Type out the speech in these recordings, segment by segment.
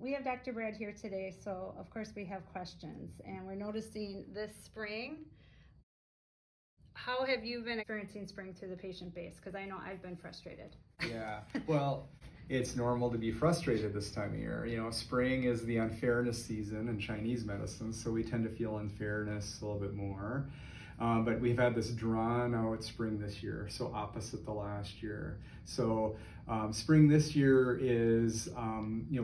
We have Dr. Brad here today, so of course we have questions, and we're noticing this spring. How have you been experiencing spring through the patient base? Because I know I've been frustrated. Yeah, well, it's normal to be frustrated this time of year. You know, spring is the unfairness season in Chinese medicine, so we tend to feel unfairness a little bit more. But we've had this drawn out spring this year, so opposite the last year. So spring this year is,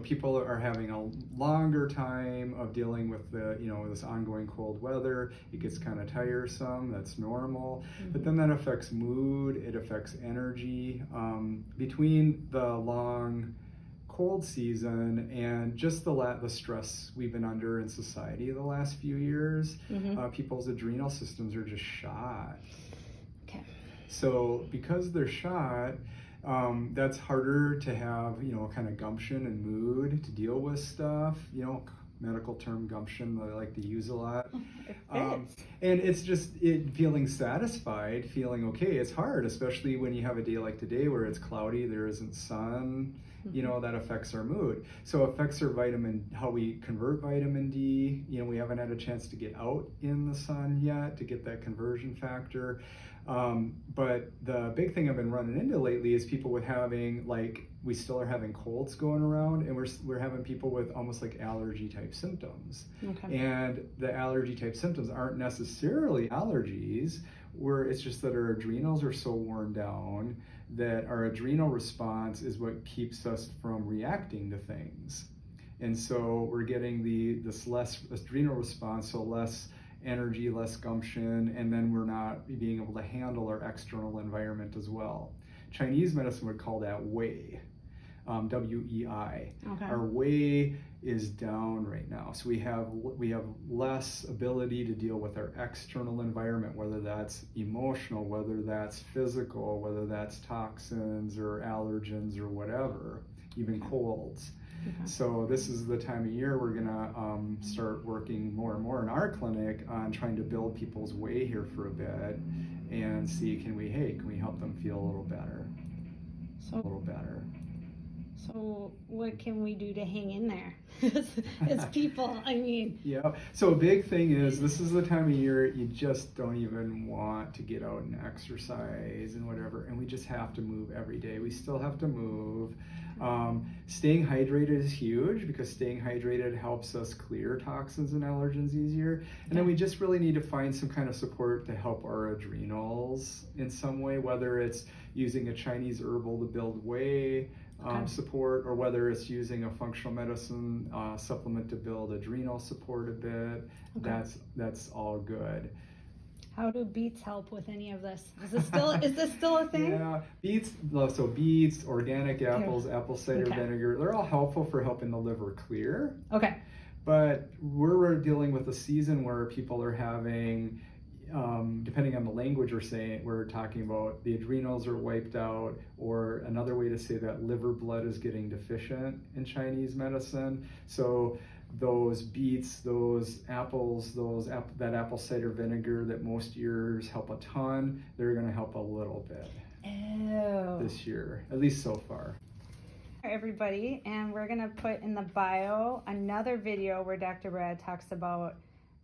people are having a longer time of dealing with this ongoing cold weather. It gets kind of tiresome, that's normal. Mm-hmm. But then that affects mood, it affects energy. Between the long cold season and just the stress we've been under in society the last few years, people's adrenal systems are just shot. Okay. So because they're shot, that's harder to have, kind of gumption and mood to deal with stuff, medical term gumption that I like to use a lot. And it's just feeling satisfied, feeling okay. It's hard, especially when you have a day like today where it's cloudy, there isn't sun, that affects our mood. So it affects our how we convert vitamin D. We haven't had a chance to get out in the sun yet to get that conversion factor. But the big thing I've been running into lately is people with having, we still are having colds going around, and we're having people with almost like allergy type symptoms. Okay. And the allergy type symptoms aren't necessarily allergies, where it's just that our adrenals are so worn down that our adrenal response is what keeps us from reacting to things. And so we're getting this less adrenal response, so less energy, less gumption, and then we're not being able to handle our external environment as well. Chinese medicine would call that wei, W-E-I. Okay. Our wei is down right now, so we have less ability to deal with our external environment, whether that's emotional, whether that's physical, whether that's toxins or allergens or whatever, even colds. Okay. So this is the time of year we're gonna start working more and more in our clinic on trying to build people's wei here for a bit and see, can we help them feel a little better? So what can we do to hang in there as people? I mean. Yeah, so a big thing is this is the time of year you just don't even want to get out and exercise and whatever, and we just have to move every day. We still have to move. Staying hydrated is huge because staying hydrated helps us clear toxins and allergens easier. And then we just really need to find some kind of support to help our adrenals in some way, whether it's using a Chinese herbal to build wei, support, or whether it's using a functional medicine supplement to build adrenal support a bit. Okay. That's all good. How do beets help with any of this? Is this still a thing? Yeah, beets, organic apples, apple cider vinegar, they're all helpful for helping the liver clear. Okay. But we're dealing with a season where people are having, depending on the language we're talking about, the adrenals are wiped out, or another way to say that, liver blood is getting deficient in Chinese medicine. So those beets, those apples, that apple cider vinegar that most years help a ton, they're going to help a little bit this year, at least so far. Everybody, and we're going to put in the bio another video where Dr. Brad talks about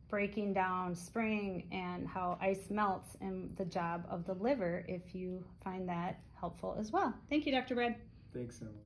breaking down spring and how ice melts and the job of the liver, if you find that helpful as well. Thank you, Dr. Brad. Thanks, Emily.